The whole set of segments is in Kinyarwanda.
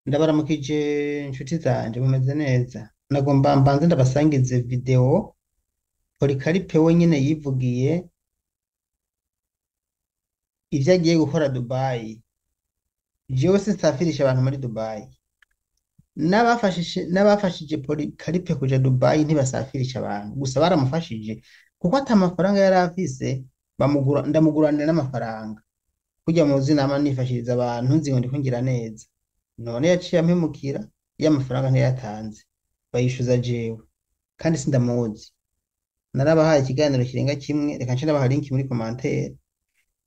Ndabaramukije inshuti zanje mumeze neza. Nagomba mbanze ndabasangize video Polycarpe wenyene yivugiye ivyo agiye gukora Dubai. Jewe sinsafirisha abantu muri Dubai. N'abafashije Polycarpe kuja Dubai ntibasafirisha abantu, gusa baramufashije kuko ata amafaranga yari afise, ndamuguranira n'amafaranga. Kurya muzi nama nifashiriza abantu nzi ngo ndiko ngira neza. None yaciye ampemukira, y'amafaranga ntiyatanze, bayishuza jewe kandi sindamuzi. Narabahaye ikiganiro kirenga kimwe, reka nce ndabaha link muri commentaire.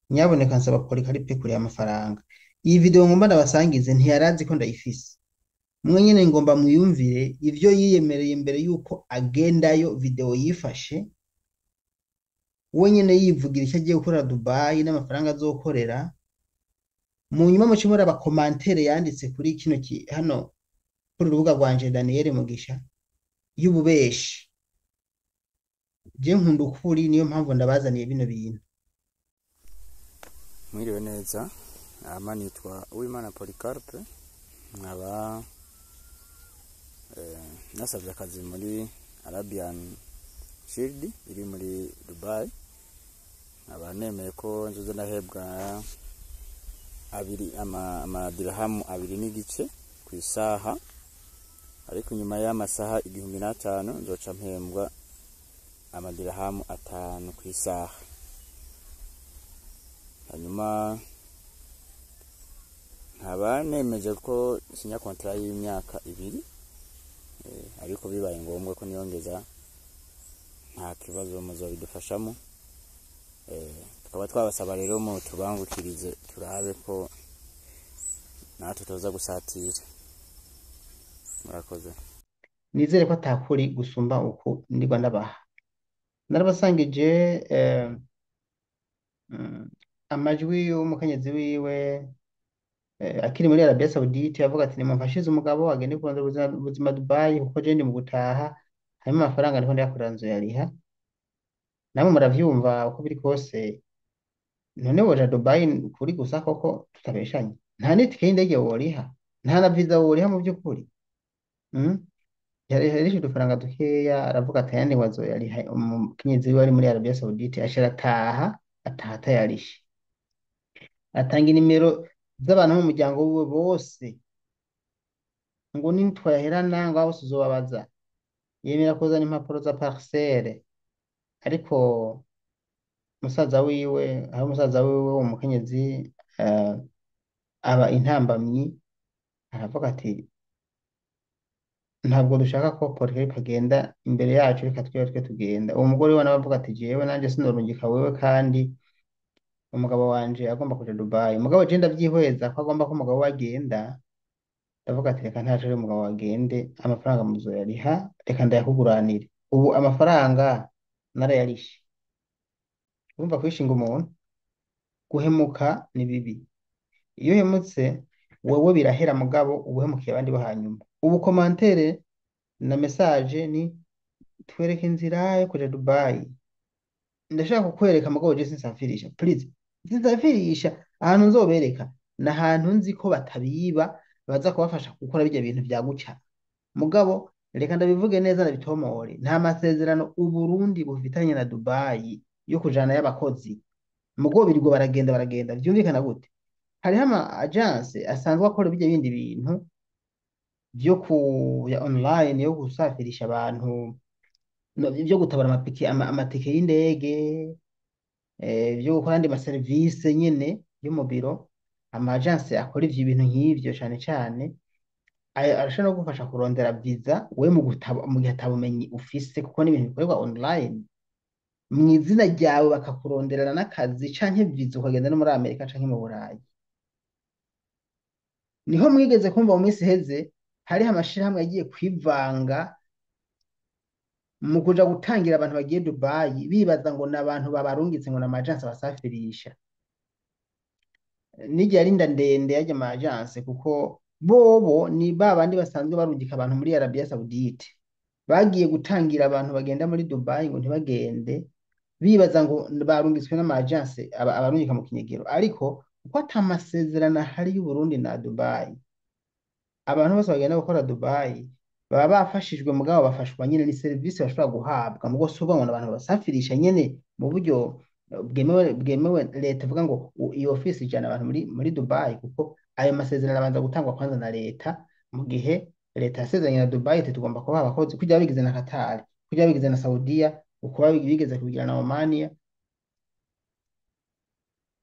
Nyaboneka nsaba Polycarpe kure amafaranga. Iyi video ngomba ndabasangize ntiyarazi ko ndayifise. Mwe nyene ngomba mwiyumvire ivyo yiyemereye imbere yuko agendayo, video yifashe we nyene yivugira icyo agiye gukora Dubai n'amafaranga azokorera. Mu nyuma mu cimura aba commentaire yanditse kuri kino hano kuri urubuga rwanje Daniel Mugisha y'ububeshi. Je nkunda ukuri, niyo mpamvu ndabazaniye bino bintu. Mwiriwe neza, ama nitwa Uwimana Polycarpe, nkaba nasabye akazi muri Arabian Shield iri muri Dubai. Nkaba nemeye ko nzoza ndahebwa amadirhamu 2 n'igice ku isaha, ariko nyuma y'amasaha 1500 nzoca mpembwa amadirhamu 5 ku isaha. Hanyuma nkaba nemeje ko sinya kontra y'imyaka 2, ariko bibaye ngombwa ko niyongeza nta kibazo muzobidufashamo. Tukaba twabasaba rero mu tubangukirize turabe ko natwe tuza gusatira. Murakoze. Nizere ko atakuri gusumba uko ndirwa ndabaha. Narabasangije amajwi y'umukenyezi wiwe akiri muri Arabia Saudite, avuga ati nimumfashize umugabo agende kurondera ubuzima Dubai kuko je ndi mu gutaha, hanyuma amafaranga ndiko ndayakorera nzoyariha. Namwe muravyumva uko biri kose. None woja Dubai kuri gusa koko tutabeshanye? Nta n'itike y'indege woriha, nta na visa woriha mu by'ukuri. Yarishe udufaranga dukeya, aravuga ati ayandi ngo azoyariha. Umukenyezi wiwe ari muri Arabia Saudite ashira ataha atayarishe. Atanga inimero z'abantu mu muryango wiwe bose ngo nitwayaherana ngo abo tuzobabaza. Yemera kuzana impapuro za parcelle, ariko musaza wiwe umukenyezi aba intambamyi. Aravuga ati ntabwo dushaka ko Polycarpe agenda imbere yacu, reka twe tugenda. Uwo mugore we nawe avuga ati jewe nanje sinorungika wewe kandi umugabo wanje agomba kuja Dubai. Umugabo je ndavyihweza ko agomba ko umugabo we agenda. Ndavuga ati reka ntaje rero umugabo wagende, amafaranga muzoyariha, reka ndayakuguranire. Ubu amafaranga narayarishe. Urumva kwishinga umuntu, guhemuka ni bibi. Iyo uhemutse wewe birahera, mugabo ubuhemukiye abandi bo hanyuma. Ubu commentaire na message ni twereke inzira yo kuja Dubai. Ndashaka kukwereka mugabo je sinsafirisha, please. Sinsafirisha. Ahantu nzobereka na ahantu nzi ko batabiba, baza kubafasha gukora bijya bintu vya guca. Mugabo reka ndabivuge neza ndabitomore, nta masezerano Uburundi bufitanye na Dubai yo kujana y'abakozi. Mugabo birirwa baragenda vyumvikana gute? Hariho ama agence asanzwe akora bijya bindi bintu vyo ya online yo gusafirisha abantu, vyo gutabara amatike y'indege, vyo gukora andi maserivisi nyene yo mu biro. Ama agence akora ivyo bintu nk'ivyo cane cane arashobora no gufasha kurondera visa we mu gihe atabumenyi ufise, kuko n'ibintu bikorerwa online mw'izina ryawe, bakakuronderera n'akazi canke visa ukagenda no muri Amerika canke mu Burayi. Niho mwigeze kumva mu minsi iheze hariho amashirahamwe yagiye kwivanga mu kuja gutangira abantu bagiye Dubai, bibaza ngo n'abantu babarungitse ngo n'amagence basafirisha. Nijya rinda ndende yajya ama agence, kuko bobo ni babandi basanzwe barungika abantu muri Arabia Saudite, bagiye gutangira abantu bagenda muri Dubai ngo ntibagende, bibaza ngo barungitswe n'ama agence abarungika mu kinyegero. Ariko uko atamasezerano hari y'u Burundi na Dubai, abantu bose bagenda gukora Dubai baba bafashijwe mugabo bafashwa nyine ni serivisi bashobora guhabwa mugo si ubona abantu basafirisha nyine mu buryo bwemewe leta ivuga ngo iyo ofisi ijana abantu muri Dubai kuko ayo masezerano abanza gutangwa kwanza na leta mu gihe leta yasezeranye na Dubai iti tugomba kubaha abakozi kujya bigize na Qatar kujya bigize na Saudiya ukuba bigeze kubigira na Omania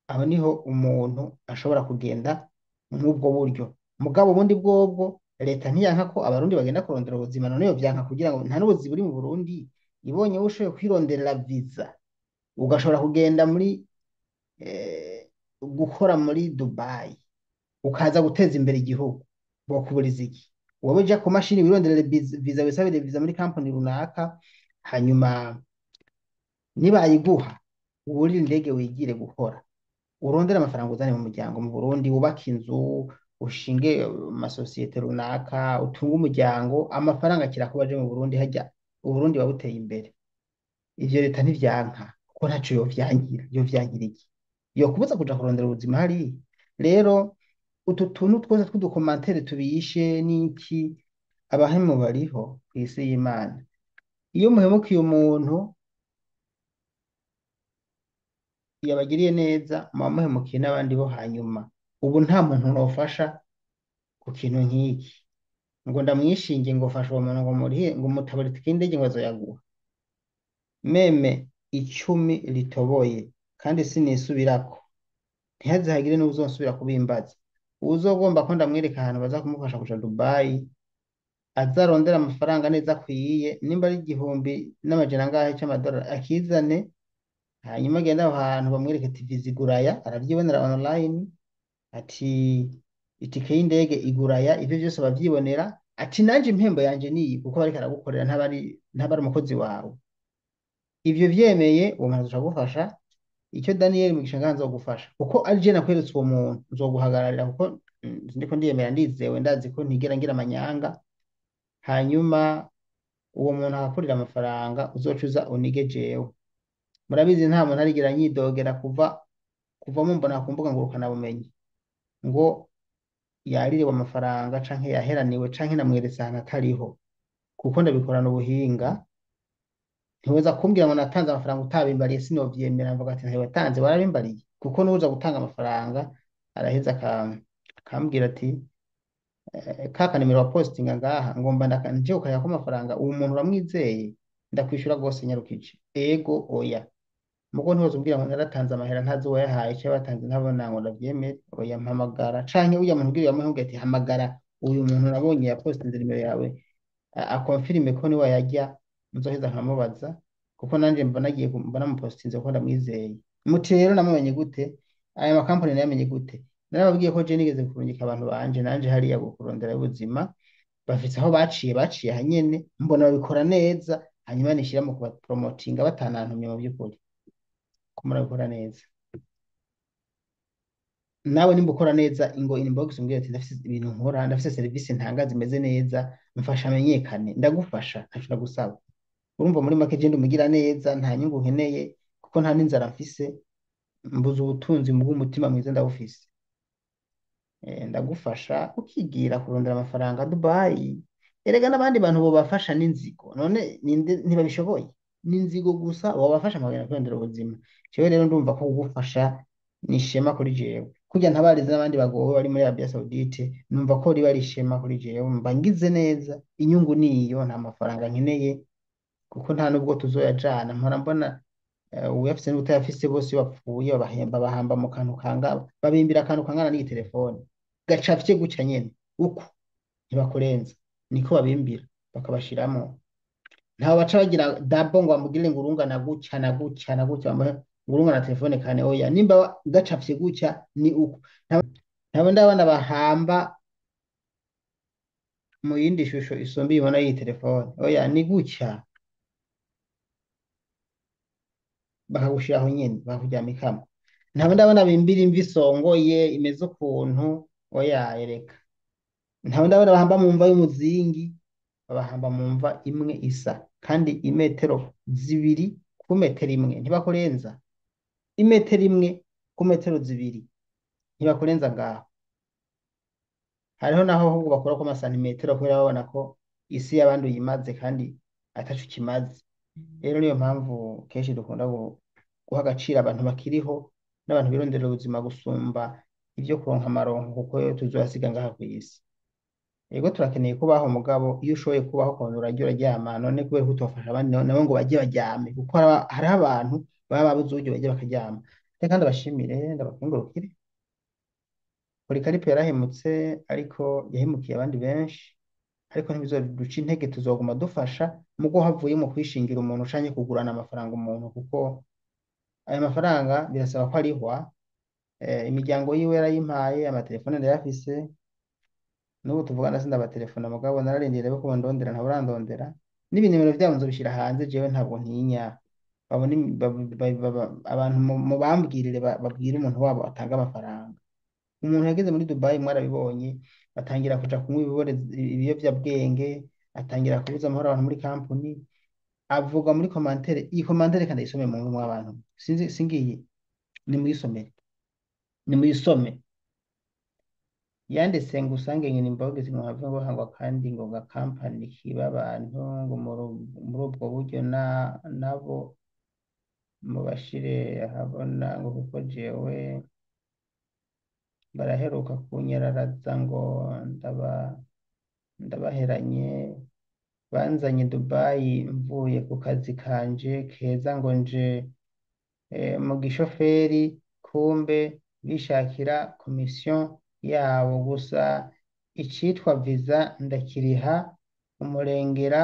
aho niho umuntu ashobora kugenda nk'ubwo buryo mugabo ubundi bwobwo leta ntiyanka ko abarundi bagenda kurondera ubuzima none yo vyanka kugira ngo nta n'ubuzi buri mu Burundi ibonye ushoboye kwironderera visa ugashobora kugenda muri gukora muri Dubai ukaza guteza imbere igihugu bokuburiza iki wowe uja ku mashini wironderere visa wisabire visa muri company runaka hanyuma nibayiguha uburire indege wigire gukora urondera amafaranga uzane mu muryango mu Burundi wubaka inzu ushinge amasosiyete runaka utunga umuryango amafaranga akira kuba aje mu Burundi hajya Uburundi babuteye imbere ivyo leta ntivyanka kuko ntaco yo vyangira iki yo kubuza kuja kurondera ubuzima hari rero utu tuntu twose tw'udukomantere tubiyishe n'iki abahemu bariho kw'isi y'Imana iyo muhemukiye umuntu yabagiriye neza muba muhemukiye n'abandi bo hanyuma ubu nta muntu nofasha ku kintu nk'iki ngo ndamwishinge ngo fasha uwo muntu ngo murihe ngo mutabaritike indege ngo azoyaguha meme 10 ritoboye kandi sinisubirako ntihazihagire n'uzonsubira kubimbaza uzogomba ko ndamwereka ahantu baza kumufasha kuja Dubai azarondera amafaranga neza akwiye nimba ari 1,000 angahe c'amadolari akizane hanyuma agenda aho hantu bamwereke ati viza iguraya aravyibonera online ati itike y'indege iguraya ivyo byose bavyibonera ati nanje impembo yanje niyi kuko bariko aragukorera ntabari umukozi wawe ivyo vyemeye uwo muntu azogufasha icyo Daniel Mugisha nganzo gufasha kuko ari je nakweretse uwo muntu uzoguhagararira kuko ndiko ndiyemera ndizewe ndazi ko ntigera ngira amanyanga hanyuma uwo muntu akakurira amafaranga uzocuza unige jewe murabizi nta muntu arigera nyidogera kuva mumbona ku mbuga ngurukana bumenyi ngo yaririwe amafaranga canke yaheraniwe canke namweretse ahantu atariho kuko ndabikorana ubuhinga ntiweza kumbwira ngo natanze amafaranga utabimbariye sinovyemera mvuga ati ntayo watanze warabimbariye kuko nuza gutanga amafaranga araheza akambwira ati kaka nimero wa postinga ngaha ngomba nje ukaya ko amafaranga uwo muntu uramwizeye ndakwishura rwose nyarukije ego oya mugo ntiwoza umbwira ngo naratanze amahera ntazi wayahaye cyo batanze ntabona ngo ndavyemere oya mpamagara canke uya muntu ubwira yamuhunga ati hamagara uyu muntu nabonye ya postinze nimero yawe akonfirme ko ni wayajya nzoheza nkamubaza kuko nanje mbona mu postinze ko ndamwizeye muti rero namumenye gute aya makampani namenye gute narababwiye ko je nigeze kurungika abantu banje nanje hariya gukurondera ubuzima bafite aho baciye hanyene mbona babikora neza hanyuma nishira mu kubapromotinga batanantumye mu by'ukuri kumara gukora neza nawe nimba ukora neza ingo inbox umbwira ati ndafite ibintu nkora ndafite service ntanga zimeze neza mfasha amenyekane ndagufasha ntacyo ndagusaba urumva muri make je ndumugira neza nta nyungu nkeneye kuko nta n'inzara mfise mbuza ubutunzi mu bw'umutima mwiza ndabufise ndagufasha ukigira kurondera amafaranga Dubai erega n'abandi bantu bo bafasha n'inzigo none ntibabishoboye n'inzigo gusa wabafasha amagana kwendera ubuzima jewe rero ndumva ko kugufasha ni ishema kuri jewe kujya ntabarize n'abandi bagowe bari muri Arabia Saudite numva ko riba ari ishema kuri jewe mba ngize neza inyungu niyo nta mafaranga nkeneye kuko nta nubwo tuzoyajana mpora mbona uyafise n'utayafise bose bapfuye bahamba mu kantu kangaba babimbira akantu kangana n'iyi telefone gacafye guca nyene uko ntibakurenza niko babimbira bakabashiramo ntawe baca bagira dabo ngo bamugire ngo urungana gutya na gutya na gutya ngurungana telefone kane oya nimba gacafye gutya ni uko ntawe ndabana bahamba mu yindi shusho isombi ibona iyi telefone oya ni gutya bakagushiraho nyene bakuryamikamo ntawe ndabona bimbira imvi isongoye imeze ukuntu oya ereka ntawe ndabona bahamba mu mva y'umuzingi babahamba mu mva imwe isa kandi imetero 2 ku metero imwe ntibakurenza imwe ku metero 2 ntibakurenza ngaho hariho naho ahubwo bakurako amasantimetero kubera babona ko isi y'abandi uyimaze kandi ataco kimaze. Rero niyo mpamvu kenshi dukunda guha agaciro abantu bakiriho n'abantu bironderera ubuzima gusumba ibyo kuronka amaronko kuko yo tuzoyasiga ngaha ku isi. Yego turakeneye kubaho mugabo iyo ushoboye kubaho ukabona urarya uraryama none kubera ko utofasha abandi nabo ngo bajye baryame kuko hariho abantu baba babuze uburyo bajya bakaryama. Reka kandi ndabashimire ndabakengurukire. Polikaripe yarahemutse ariko yahemukiye abandi benshi ariko ntibizoduca intege tuzoguma dufasha mugo havuye mu kwishingira umuntu canke kugurana amafaranga umuntu kuko ayo mafaranga birasaba ko arihwa. Imiryango yiwe yarayimpaye amatelefone ndayafise n'ubu tuvugana sindabatelefona mugabo nararindiriye ko bandondera ntabwo urandondera n'ibinimero vyabo nzobishira hanze jewe ntabwo ntinya babone abantu mubambwirire babwire umuntu wabo atanga amafaranga. Umuntu yageze muri Dubai mwarabibonye batangira kuja kunywa ibiyovyabwenge atangira kubuza amahoro abantu muri kampuni avuga muri komantere iyi komantere kandi isome mu abantu sinzi singiye ni muyisomere ni muyisome yanditse ngo usange nyine imboga zimwava ngo hangwa kandi ngo ga company kiba abantu ngo muri ubwo buryo nabo mubashire habona ngo kuko jewe baraheruka kunyararaza ngo ndabaheranye banzanye Dubai mvuye ku kazi kanje keza ngo nje mu gishoferi kumbe bishakira komisiyo yabo gusa icitwa visa ndakiriha umurengera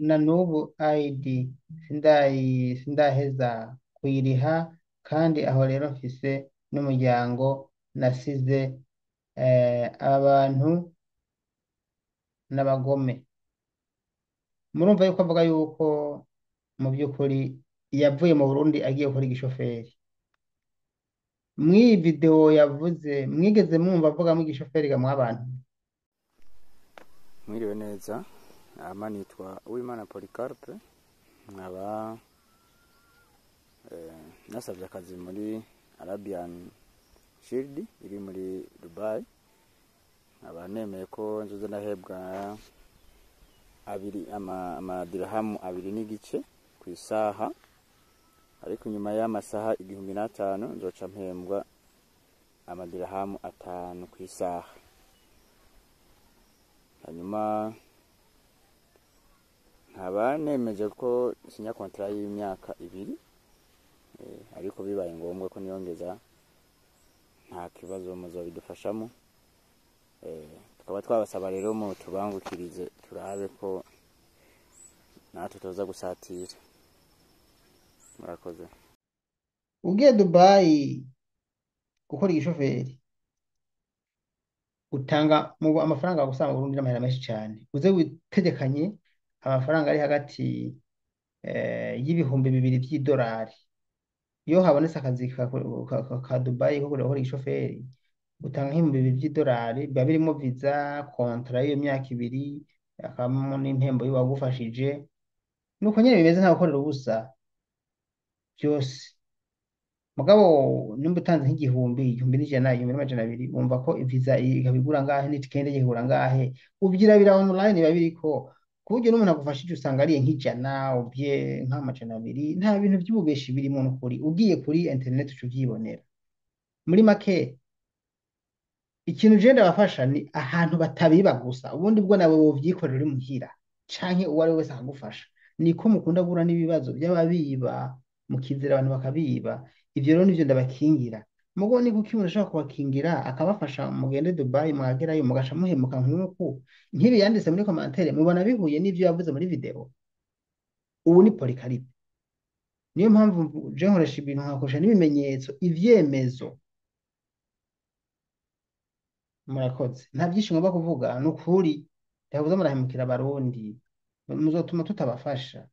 na nubu ID sindaheza kuyiriha kandi aho rero mfise n'umuryango nasize abantu n'abagome. Murumva yuko avuga yuko mu by'ukuri yavuye mu Burundi agiye gukora igishoferi. Mw'iyi video yavuze mwigeze mwumva avuga mu igishoferi ga mwabantu? Mwiriwe neza, ama nitwa Uwimana Polycarpe, nkaba nasabye akazi muri Arabian Shield iri muri Dubai. Nkaba nemeye ko nzoza ndahebwa amadirahamu 2 ku isaha, ariko nyuma y'amasaha 1500 nzoca mpembwa amadirahamu 5 ku isaha. Hanyuma nkaba nemeje ko sinya kontra y'imyaka 2, ariko bibaye ngombwa ko niyongeza nta kibazo muzobidufashamo. Tukaba twabasaba rero mu tubangukirize turabe ko natwe tuza gusatira. Murakoze. Ugiye Dubai gukora igishoferi utanga amafaranga gusanga mu Burundi n'amahera menshi cyane. Uze witegekanye amafaranga ari hagati y'ibihumbi 2 by'idolari. Iyo habonetse akazi ka Dubai ko gukora igishoferi utanga nk'ibihumbi 2 by'idolari biba birimo visa kontra y'iyo myaka 2 akabamo n'impembo y'uwagufashije nuko nyene bimeze nka gukorera ubusa byose. Mugabo nimba utanze nk'igihumbi 1,100 1,200 wumva ko visa ikabigura ngahe n'itikende gihura ngahe ubyirabira online biba biriko kuburyo n'umuntu agufashije usanga ari nk'ijana ubye nk'amajana 2 nta bintu by'ububeshi biri mu nukuri ugiye kuri internet ucuvyibonera. Muri make ikintu je ndabafasha ni ahantu batabiba gusa ubundi bwo nawe wovyikorera uri muhira canke uwo ari wese akagufasha. Niko mukunda gura n'ibibazo by'ababiba mukizera abantu bakabiba. Ivyo rero nivyo ndabakingira. Mugo ni kuki umuntu ashaka kubakingira akabafasha mugende Dubai mwagerayo mugasha muhemuka nk'uko nkibi yanditse muri commentaire mubona bihuye n'ivyo yavuze muri video. Ubu ni Polycarpe. Niyo mpamvu je nkoresha ibintu nkakoresha n'ibimenyetso ivyemezo. Murakoze. Nta byinshi ngomba kuvuga nukuri yavuze murahemukira abarundi muzotuma tutabafasha.